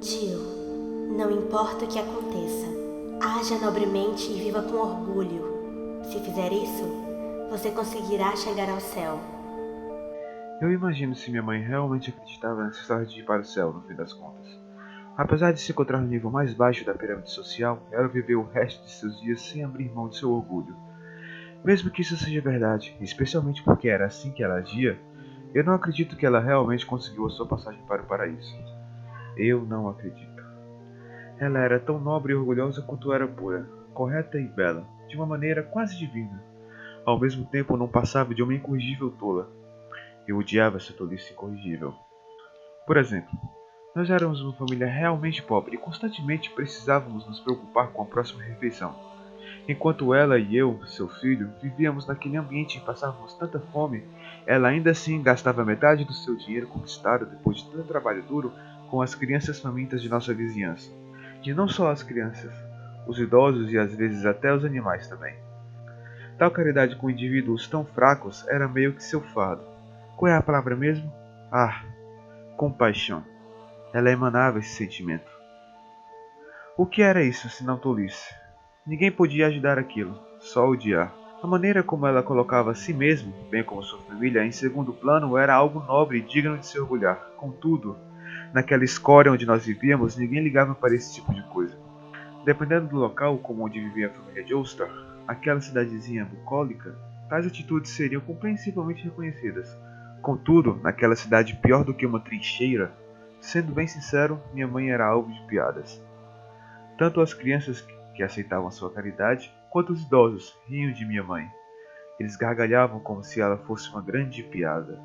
Jill, não importa o que aconteça, haja nobremente e viva com orgulho. Se fizer isso, você conseguirá chegar ao céu. Eu imagino se minha mãe realmente acreditava nessa história de ir para o céu, no fim das contas. Apesar de se encontrar no nível mais baixo da pirâmide social, ela viveu o resto de seus dias sem abrir mão de seu orgulho. Mesmo que isso seja verdade, especialmente porque era assim que ela agia, eu não acredito que ela realmente conseguiu a sua passagem para o paraíso. Eu não acredito. Ela era tão nobre e orgulhosa quanto era pura, correta e bela, de uma maneira quase divina. Ao mesmo tempo não passava de uma incorrigível tola. Eu odiava essa tolice incorrigível. Por exemplo, nós éramos uma família realmente pobre e constantemente precisávamos nos preocupar com a próxima refeição. Enquanto ela e eu, seu filho, vivíamos naquele ambiente e passávamos tanta fome, ela ainda assim gastava metade do seu dinheiro conquistado depois de tanto trabalho duro com as crianças famintas de nossa vizinhança. E não só as crianças, os idosos e às vezes até os animais também. Tal caridade com indivíduos tão fracos era meio que seu fardo. Qual é a palavra mesmo? Ah, compaixão. Ela emanava esse sentimento. O que era isso, senão tolice? Ninguém podia ajudar aquilo, só odiar. A maneira como ela colocava a si mesma, bem como sua família, em segundo plano era algo nobre e digno de se orgulhar. Contudo, naquela escória onde nós vivíamos, ninguém ligava para esse tipo de coisa. Dependendo do local, como onde vivia a família Joestar, aquela cidadezinha bucólica, tais atitudes seriam compreensivelmente reconhecidas. Contudo, naquela cidade pior do que uma trincheira, sendo bem sincero, minha mãe era alvo de piadas. Tanto as crianças que aceitavam sua caridade, quanto os idosos riam de minha mãe. Eles gargalhavam como se ela fosse uma grande piada.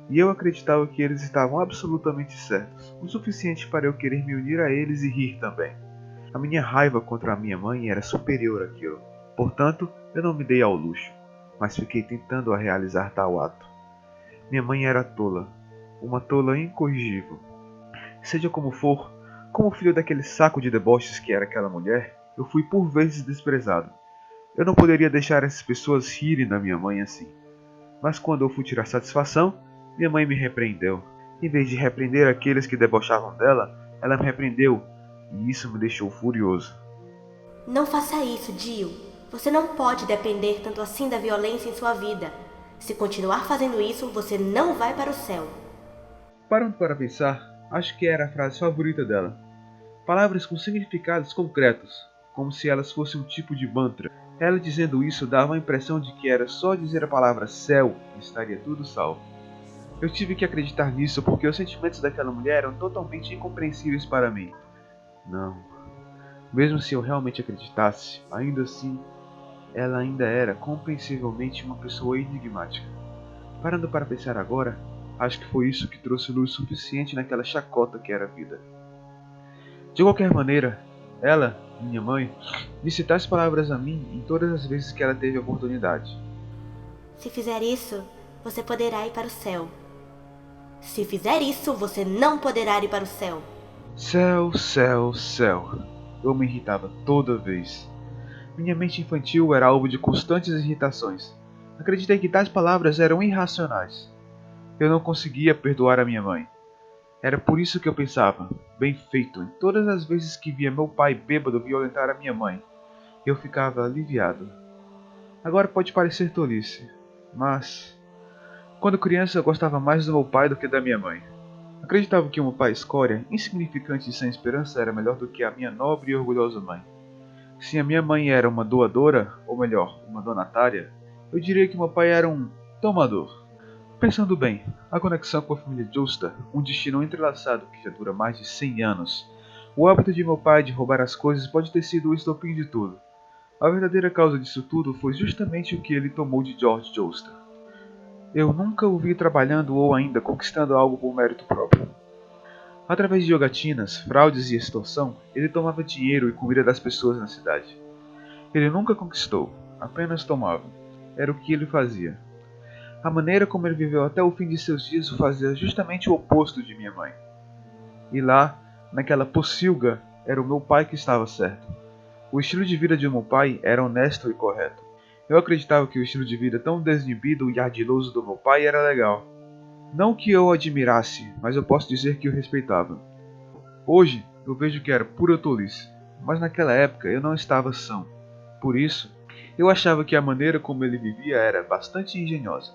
E eu acreditava que eles estavam absolutamente certos, o suficiente para eu querer me unir a eles e rir também. A minha raiva contra a minha mãe era superior àquilo. Portanto, eu não me dei ao luxo, mas fiquei tentando a realizar tal ato. Minha mãe era tola, uma tola incorrigível. Seja como for, como filho daquele saco de deboches que era aquela mulher, eu fui por vezes desprezado. Eu não poderia deixar essas pessoas rirem da minha mãe assim. Mas quando eu fui tirar satisfação, minha mãe me repreendeu. Em vez de repreender aqueles que debochavam dela, ela me repreendeu, e isso me deixou furioso. Não faça isso, Jill. Você não pode depender tanto assim da violência em sua vida. Se continuar fazendo isso, você não vai para o céu. Parando para pensar, acho que era a frase favorita dela. Palavras com significados concretos, como se elas fossem um tipo de mantra. Ela dizendo isso dava a impressão de que era só dizer a palavra céu e estaria tudo salvo. Eu tive que acreditar nisso porque os sentimentos daquela mulher eram totalmente incompreensíveis para mim. Não, mesmo se eu realmente acreditasse, ainda assim, ela ainda era compreensivelmente uma pessoa enigmática. Parando para pensar agora, acho que foi isso que trouxe luz suficiente naquela chacota que era a vida. De qualquer maneira, ela, minha mãe, disse tais palavras a mim em todas as vezes que ela teve a oportunidade. Se fizer isso, você poderá ir para o céu. Se fizer isso, você não poderá ir para o céu. Céu, céu, céu. Eu me irritava toda vez. Minha mente infantil era alvo de constantes irritações. Acreditei que tais palavras eram irracionais. Eu não conseguia perdoar a minha mãe. Era por isso que eu pensava, bem feito, em todas as vezes que via meu pai bêbado violentar a minha mãe. Eu ficava aliviado. Agora pode parecer tolice, mas quando criança eu gostava mais do meu pai do que da minha mãe. Acreditava que um pai escória, insignificante e sem esperança era melhor do que a minha nobre e orgulhosa mãe. Se a minha mãe era uma doadora, ou melhor, uma donatária, eu diria que meu pai era um tomador. Pensando bem, a conexão com a família Justa, um destino entrelaçado que já dura mais de 100 anos. O hábito de meu pai de roubar as coisas pode ter sido o estopim de tudo. A verdadeira causa disso tudo foi justamente o que ele tomou de George Joestar. Eu nunca o vi trabalhando ou ainda conquistando algo por mérito próprio. Através de jogatinas, fraudes e extorsão, ele tomava dinheiro e comida das pessoas na cidade. Ele nunca conquistou, apenas tomava. Era o que ele fazia. A maneira como ele viveu até o fim de seus dias o fazia justamente o oposto de minha mãe. E lá, naquela pocilga, era o meu pai que estava certo. O estilo de vida de meu pai era honesto e correto. Eu acreditava que o estilo de vida tão desinibido e ardiloso do meu pai era legal. Não que eu o admirasse, mas eu posso dizer que o respeitava. Hoje eu vejo que era pura tolice, mas naquela época eu não estava são. Por isso, eu achava que a maneira como ele vivia era bastante engenhosa.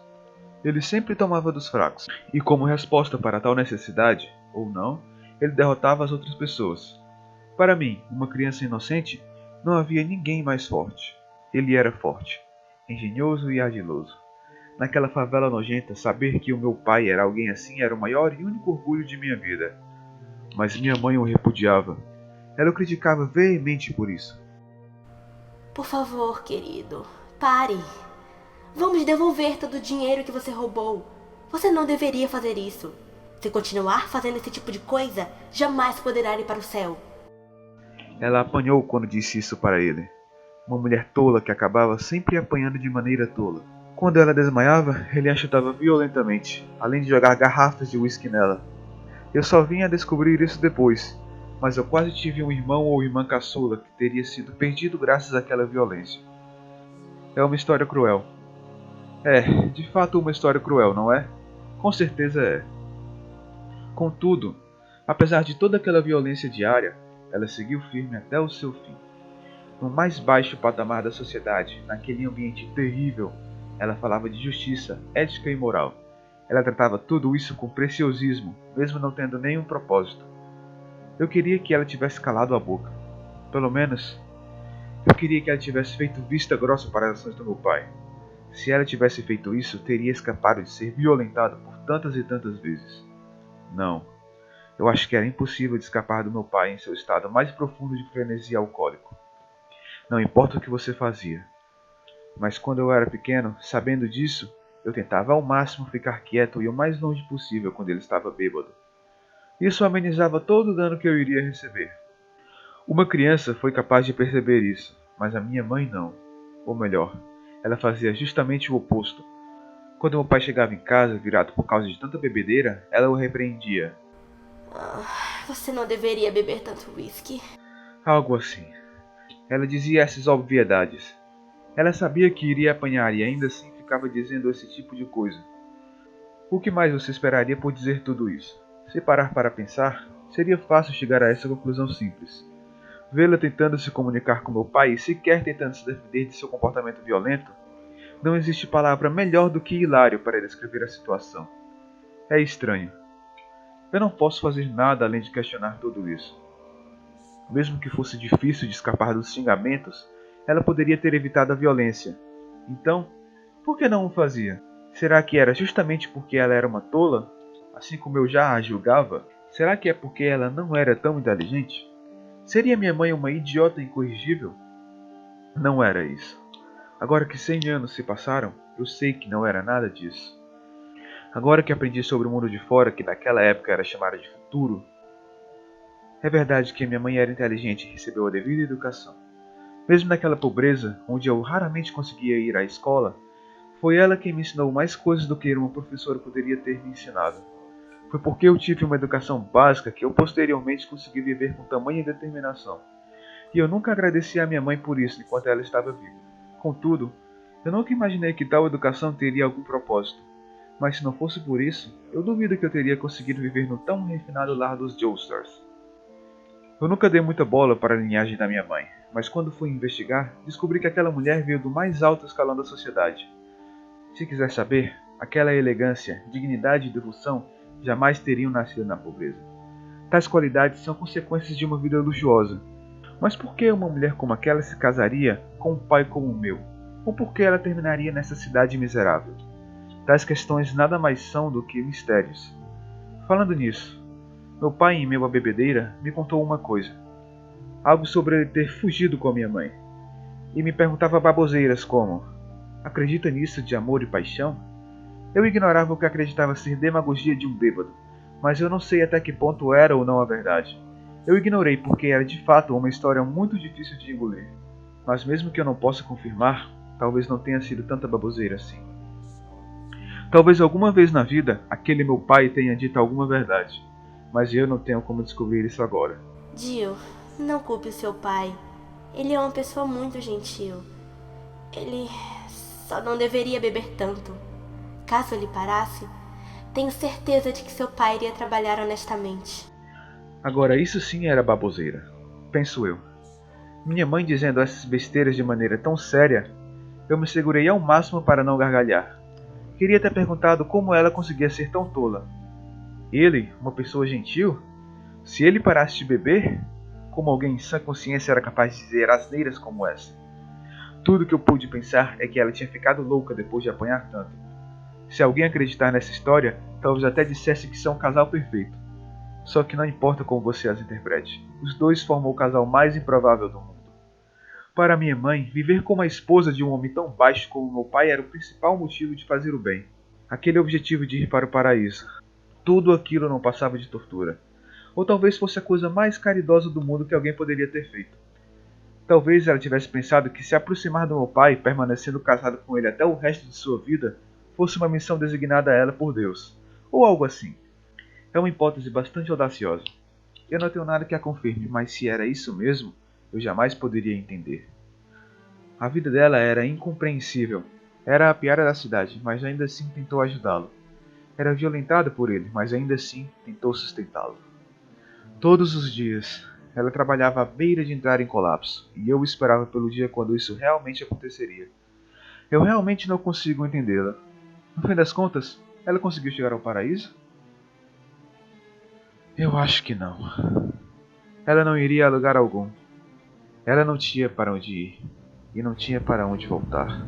Ele sempre tomava dos fracos, e como resposta para tal necessidade, ou não, ele derrotava as outras pessoas. Para mim, uma criança inocente, não havia ninguém mais forte. Ele era forte, engenhoso e ardiloso. Naquela favela nojenta, saber que o meu pai era alguém assim era o maior e único orgulho de minha vida. Mas minha mãe o repudiava. Ela o criticava veemente por isso. Por favor, querido, pare. Vamos devolver todo o dinheiro que você roubou. Você não deveria fazer isso. Se continuar fazendo esse tipo de coisa, jamais poderá ir para o céu. Ela apanhou quando disse isso para ele. Uma mulher tola que acabava sempre apanhando de maneira tola. Quando ela desmaiava, ele a chutava violentamente, além de jogar garrafas de uísque nela. Eu só vim a descobrir isso depois, mas eu quase tive um irmão ou irmã caçula que teria sido perdido graças àquela violência. É uma história cruel. É, de fato uma história cruel, não é? Com certeza é. Contudo, apesar de toda aquela violência diária, ela seguiu firme até o seu fim. No mais baixo patamar da sociedade, naquele ambiente terrível, ela falava de justiça, ética e moral. Ela tratava tudo isso com preciosismo, mesmo não tendo nenhum propósito. Eu queria que ela tivesse calado a boca. Pelo menos, eu queria que ela tivesse feito vista grossa para as ações do meu pai. Se ela tivesse feito isso, teria escapado de ser violentada por tantas e tantas vezes. Não, eu acho que era impossível de escapar do meu pai em seu estado mais profundo de frenesi alcoólico. Não importa o que você fazia. Mas quando eu era pequeno, sabendo disso, eu tentava ao máximo ficar quieto e o mais longe possível quando ele estava bêbado. Isso amenizava todo o dano que eu iria receber. Uma criança foi capaz de perceber isso, mas a minha mãe não. Ou melhor, ela fazia justamente o oposto. Quando meu pai chegava em casa, virado por causa de tanta bebedeira, ela o repreendia. Você não deveria beber tanto whisky. Algo assim. Ela dizia essas obviedades. Ela sabia que iria apanhar e ainda assim ficava dizendo esse tipo de coisa. O que mais você esperaria por dizer tudo isso? Se parar para pensar, seria fácil chegar a essa conclusão simples. Vê-la tentando se comunicar com meu pai e sequer tentando se defender de seu comportamento violento, não existe palavra melhor do que hilário para descrever a situação. É estranho. Eu não posso fazer nada além de questionar tudo isso. Mesmo que fosse difícil de escapar dos xingamentos, ela poderia ter evitado a violência. Então, por que não o fazia? Será que era justamente porque ela era uma tola? Assim como eu já a julgava? Será que é porque ela não era tão inteligente? Seria minha mãe uma idiota incorrigível? Não era isso. Agora que 100 anos se passaram, eu sei que não era nada disso. Agora que aprendi sobre o mundo de fora, que naquela época era chamado de futuro, é verdade que minha mãe era inteligente e recebeu a devida educação. Mesmo naquela pobreza, onde eu raramente conseguia ir à escola, foi ela quem me ensinou mais coisas do que uma professora poderia ter me ensinado. Foi porque eu tive uma educação básica que eu posteriormente consegui viver com tamanha determinação. E eu nunca agradeci a minha mãe por isso enquanto ela estava viva. Contudo, eu nunca imaginei que tal educação teria algum propósito. Mas se não fosse por isso, eu duvido que eu teria conseguido viver no tão refinado lar dos Joestars. Eu nunca dei muita bola para a linhagem da minha mãe, mas quando fui investigar, descobri que aquela mulher veio do mais alto escalão da sociedade. Se quiser saber, aquela elegância, dignidade e devoção jamais teriam nascido na pobreza. Tais qualidades são consequências de uma vida luxuosa. Mas por que uma mulher como aquela se casaria com um pai como o meu? Ou por que ela terminaria nessa cidade miserável? Tais questões nada mais são do que mistérios. Falando nisso, meu pai, em meio à bebedeira, me contou uma coisa. Algo sobre ele ter fugido com a minha mãe. E me perguntava baboseiras como: acredita nisso de amor e paixão? Eu ignorava o que acreditava ser demagogia de um bêbado, mas eu não sei até que ponto era ou não a verdade. Eu ignorei porque era de fato uma história muito difícil de engolir. Mas mesmo que eu não possa confirmar, talvez não tenha sido tanta baboseira assim. Talvez alguma vez na vida, aquele meu pai tenha dito alguma verdade, mas eu não tenho como descobrir isso agora. Jill, não culpe o seu pai. Ele é uma pessoa muito gentil. Ele só não deveria beber tanto. Caso ele parasse, tenho certeza de que seu pai iria trabalhar honestamente. Agora isso sim era baboseira, penso eu. Minha mãe dizendo essas besteiras de maneira tão séria, eu me segurei ao máximo para não gargalhar. Queria ter perguntado como ela conseguia ser tão tola. Ele, uma pessoa gentil? Se ele parasse de beber, como alguém em sã consciência era capaz de dizer asneiras como essa? Tudo que eu pude pensar é que ela tinha ficado louca depois de apanhar tanto. Se alguém acreditar nessa história, talvez até dissesse que são um casal perfeito. Só que não importa como você as interprete, os dois formam o casal mais improvável do mundo. Para minha mãe, viver como a esposa de um homem tão baixo como meu pai era o principal motivo de fazer o bem. Aquele objetivo de ir para o paraíso. Tudo aquilo não passava de tortura. Ou talvez fosse a coisa mais caridosa do mundo que alguém poderia ter feito. Talvez ela tivesse pensado que se aproximar do meu pai, permanecendo casada com ele até o resto de sua vida, fosse uma missão designada a ela por Deus. Ou algo assim. É uma hipótese bastante audaciosa. Eu não tenho nada que a confirme, mas se era isso mesmo, eu jamais poderia entender. A vida dela era incompreensível. Era a piada da cidade, mas ainda assim tentou ajudá-lo. Era violentada por ele, mas ainda assim tentou sustentá-lo. Todos os dias, ela trabalhava à beira de entrar em colapso, e eu esperava pelo dia quando isso realmente aconteceria. Eu realmente não consigo entendê-la. No fim das contas, ela conseguiu chegar ao paraíso? Eu acho que não. Ela não iria a lugar algum. Ela não tinha para onde ir, e não tinha para onde voltar.